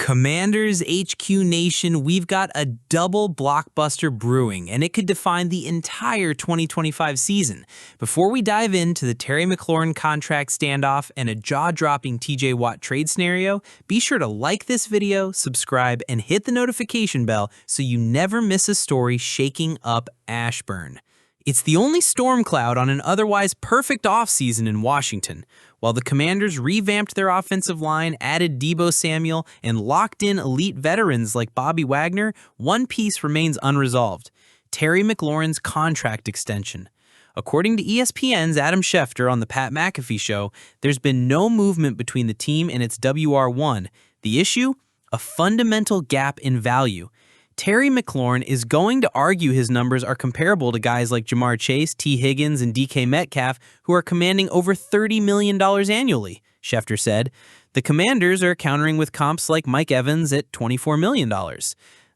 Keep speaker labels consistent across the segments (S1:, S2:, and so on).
S1: Commanders HQ Nation, we've got a double blockbuster brewing, and it could define the entire 2025 season. Before we dive into the Terry McLaurin contract standoff and a jaw-dropping TJ Watt trade scenario, be sure to like this video, subscribe, and hit the notification bell so you never miss a story shaking up Ashburn. It's the only storm cloud on an otherwise perfect offseason in Washington. While the Commanders revamped their offensive line, added Deebo Samuel, and locked in elite veterans like Bobby Wagner, one piece remains unresolved: Terry McLaurin's contract extension. According to ESPN's Adam Schefter on the Pat McAfee Show, there's been no movement between the team and its WR1. The issue? A fundamental gap in value. Terry McLaurin is going to argue his numbers are comparable to guys like Jamar Chase, T. Higgins, and DK Metcalf, who are commanding over $30 million annually, Schefter said. The Commanders are countering with comps like Mike Evans at $24 million.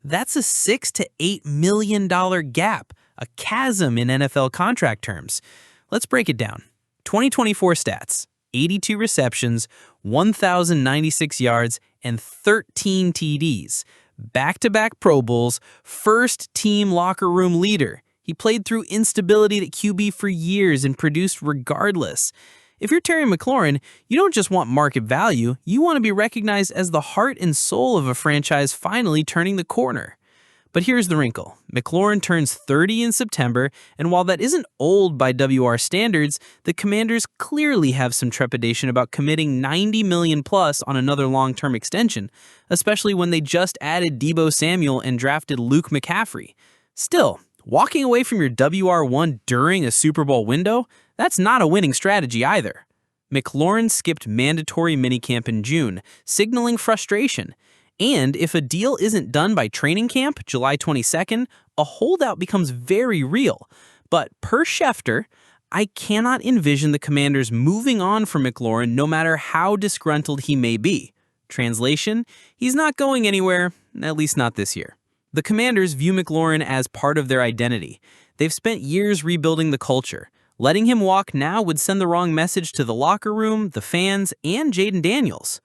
S1: That's a $6 to $8 million gap, a chasm in NFL contract terms. Let's break it down. 2024 stats: 82 receptions, 1,096 yards, and 13 TDs. Back-to-back Pro Bowls, first-team locker room leader. He played through instability at QB for years and produced regardless. If you're Terry McLaurin, you don't just want market value, you want to be recognized as the heart and soul of a franchise finally turning the corner. But here's the wrinkle. McLaurin turns 30 in September, and while that isn't old by WR standards, the Commanders clearly have some trepidation about committing $90 million plus on another long-term extension, especially when they just added Deebo Samuel and drafted Luke McCaffrey. Still, walking away from your WR1 during a Super Bowl window, that's not a winning strategy either. McLaurin skipped mandatory minicamp in June, signaling frustration. And if a deal isn't done by training camp, July 22nd, a holdout becomes very real. But per Schefter, I cannot envision the Commanders moving on from McLaurin no matter how disgruntled he may be. Translation: he's not going anywhere, at least not this year. The Commanders view McLaurin as part of their identity. They've spent years rebuilding the culture. Letting him walk now would send the wrong message to the locker room, the fans, and Jaden Daniels.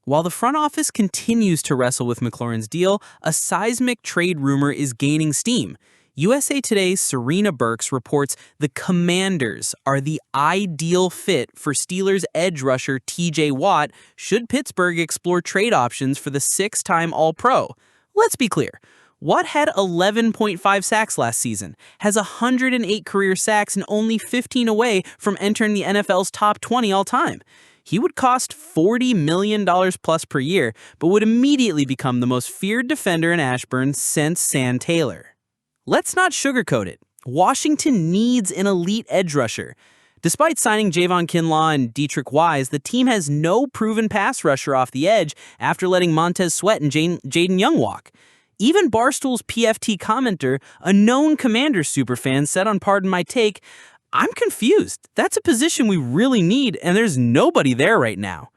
S1: While the front office continues to wrestle with McLaurin's deal, a seismic trade rumor is gaining steam. USA Today's Serena Burks reports the Commanders are the ideal fit for Steelers edge rusher TJ Watt should Pittsburgh explore trade options for the six-time All-Pro. Let's be clear. Watt had 11.5 sacks last season, has 108 career sacks, and only 15 away from entering the NFL's top 20 all-time. He would cost $40 million plus per year, but would immediately become the most feared defender in Ashburn since San Taylor. Let's not sugarcoat it. Washington needs an elite edge rusher. Despite signing Javon Kinlaw and Dietrich Wise, the team has no proven pass rusher off the edge after letting Montez Sweat and Jaden Young walk. Even Barstool's PFT commenter, a known Commanders superfan, said on Pardon My Take, "I'm confused. That's a position we really need, and there's nobody there right now."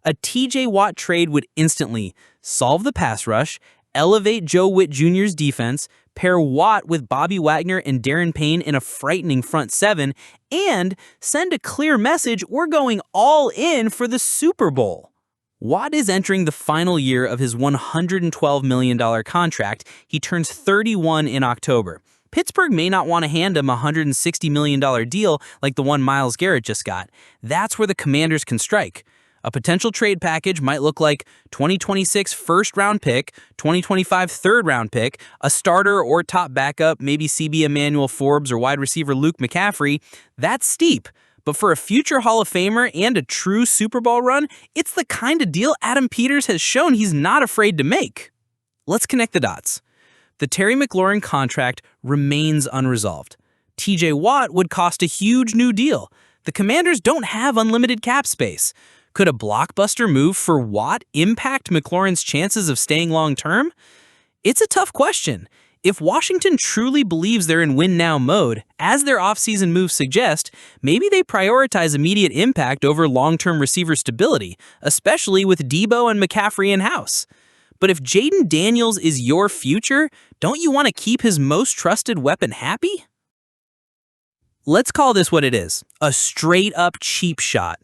S1: A TJ Watt trade would instantly solve the pass rush, elevate Joe Witt Jr.'s defense, pair Watt with Bobby Wagner and Darren Payne in a frightening front seven, and send a clear message we're going all in for the Super Bowl. Watt is entering the final year of his $112 million contract. He turns 31 in October. Pittsburgh may not want to hand him a $160 million deal like the one Myles Garrett just got. That's where the Commanders can strike. A potential trade package might look like 2026 first-round pick, 2025 third-round pick, a starter or top backup, maybe CB Emmanuel Forbes or wide receiver Luke McCaffrey. That's steep. But for a future Hall of Famer and a true Super Bowl run, it's the kind of deal Adam Peters has shown he's not afraid to make. Let's connect the dots. The Terry McLaurin contract remains unresolved. TJ Watt would cost a huge new deal. The Commanders don't have unlimited cap space. Could a blockbuster move for Watt impact McLaurin's chances of staying long-term? It's a tough question. If Washington truly believes they're in win-now mode, as their offseason moves suggest, maybe they prioritize immediate impact over long-term receiver stability, especially with Deebo and McCaffrey in-house. But if Jaden Daniels is your future, don't you want to keep his most trusted weapon happy? Let's call this what it is, a straight-up cheap shot.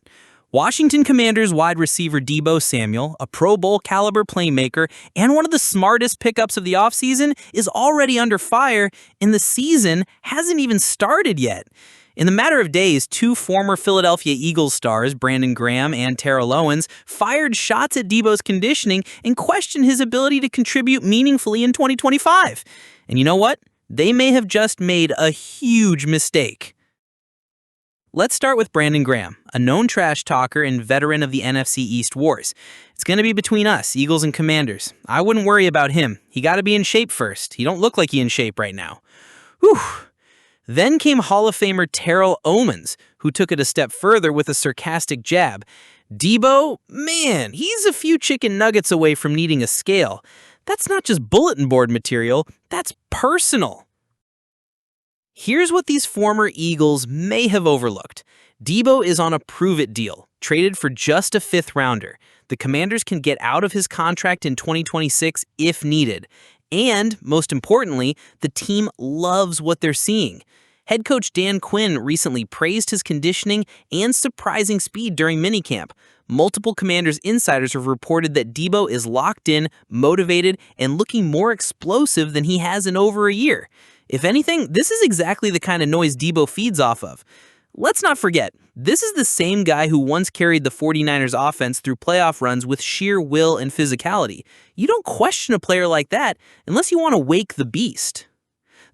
S1: Washington Commanders wide receiver Deebo Samuel, a Pro Bowl caliber playmaker and one of the smartest pickups of the offseason, is already under fire, and the season hasn't even started yet. In the matter of days, two former Philadelphia Eagles stars, Brandon Graham and Terrell Owens, fired shots at Deebo's conditioning and questioned his ability to contribute meaningfully in 2025. And you know what? They may have just made a huge mistake. Let's start with Brandon Graham, a known trash talker and veteran of the NFC East wars. It's going to be between us, Eagles and Commanders. I wouldn't worry about him. He got to be in shape first. He don't look like he's in shape right now. Whew. Then came Hall of Famer Terrell Owens, who took it a step further with a sarcastic jab. Deebo, man, he's a few chicken nuggets away from needing a scale. That's not just bulletin board material, that's personal. Here's what these former Eagles may have overlooked. Deebo is on a prove-it deal, traded for just a fifth-rounder. The Commanders can get out of his contract in 2026 if needed. And, most importantly, the team loves what they're seeing. Head coach Dan Quinn recently praised his conditioning and surprising speed during minicamp. Multiple Commanders insiders have reported that Deebo is locked in, motivated, and looking more explosive than he has in over a year. If anything, this is exactly the kind of noise Deebo feeds off of. Let's not forget, this is the same guy who once carried the 49ers offense through playoff runs with sheer will and physicality. You don't question a player like that unless you want to wake the beast.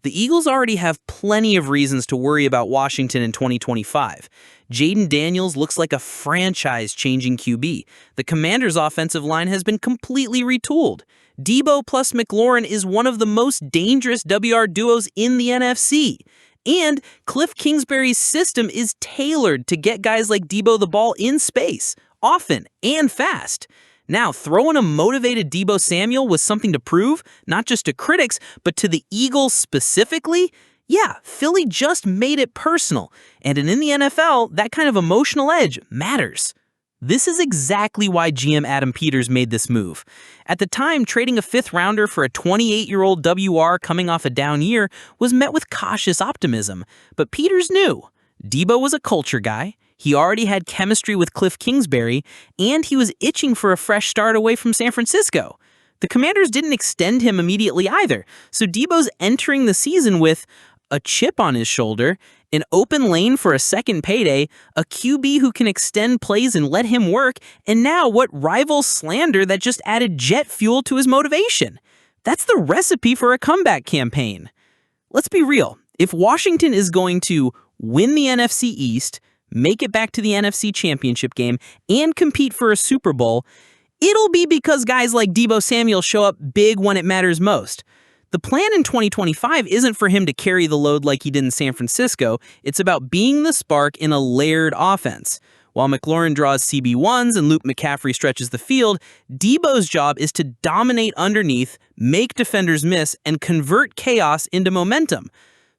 S1: The Eagles already have plenty of reasons to worry about Washington in 2025. Jaden Daniels looks like a franchise-changing QB. The Commanders' offensive line has been completely retooled. Deebo plus McLaurin is one of the most dangerous WR duos in the NFC. And Cliff Kingsbury's system is tailored to get guys like Deebo the ball in space, often and fast. Now, throwing a motivated Deebo Samuel was something to prove, not just to critics, but to the Eagles specifically. Yeah, Philly just made it personal. And in the NFL, that kind of emotional edge matters. This is exactly why GM Adam Peters made this move. At the time, trading a fifth-rounder for a 28-year-old WR coming off a down year was met with cautious optimism. But Peters knew Deebo was a culture guy, he already had chemistry with Cliff Kingsbury, and he was itching for a fresh start away from San Francisco. The Commanders didn't extend him immediately either, so Deebo's entering the season with a chip on his shoulder, an open lane for a second payday, a QB who can extend plays and let him work, and now what rivals slander that just added jet fuel to his motivation. That's the recipe for a comeback campaign. Let's be real. If Washington is going to win the NFC East, make it back to the NFC Championship game, and compete for a Super Bowl, it'll be because guys like Deebo Samuel show up big when it matters most. The plan in 2025 isn't for him to carry the load like he did in San Francisco. It's about being the spark in a layered offense. While McLaurin draws CB1s and Luke McCaffrey stretches the field, Deebo's job is to dominate underneath, make defenders miss, and convert chaos into momentum.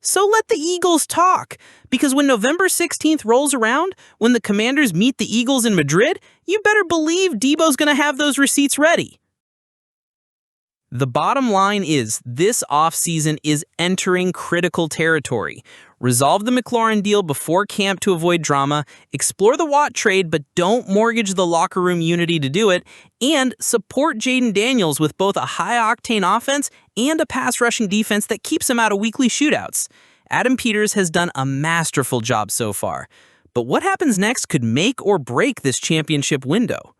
S1: So let the Eagles talk, because when November 16th rolls around, when the Commanders meet the Eagles in Madrid, you better believe Deebo's going to have those receipts ready. The bottom line is this offseason is entering critical territory. Resolve the McLaurin deal before camp to avoid drama, explore the Watt trade but don't mortgage the locker room unity to do it, and support Jaden Daniels with both a high-octane offense and a pass-rushing defense that keeps him out of weekly shootouts. Adam Peters has done a masterful job so far. But what happens next could make or break this championship window.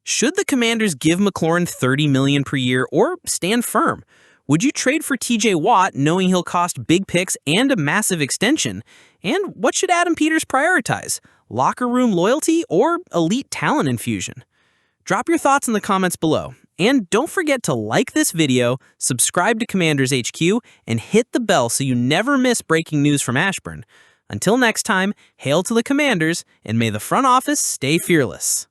S1: Should the Commanders give McLaurin $30 million per year or stand firm? Would you trade for TJ Watt knowing he'll cost big picks and a massive extension? And what should Adam Peters prioritize? Locker room loyalty or elite talent infusion? Drop your thoughts in the comments below. And don't forget to like this video, subscribe to Commanders HQ, and hit the bell so you never miss breaking news from Ashburn. Until next time, hail to the Commanders, and may the front office stay fearless.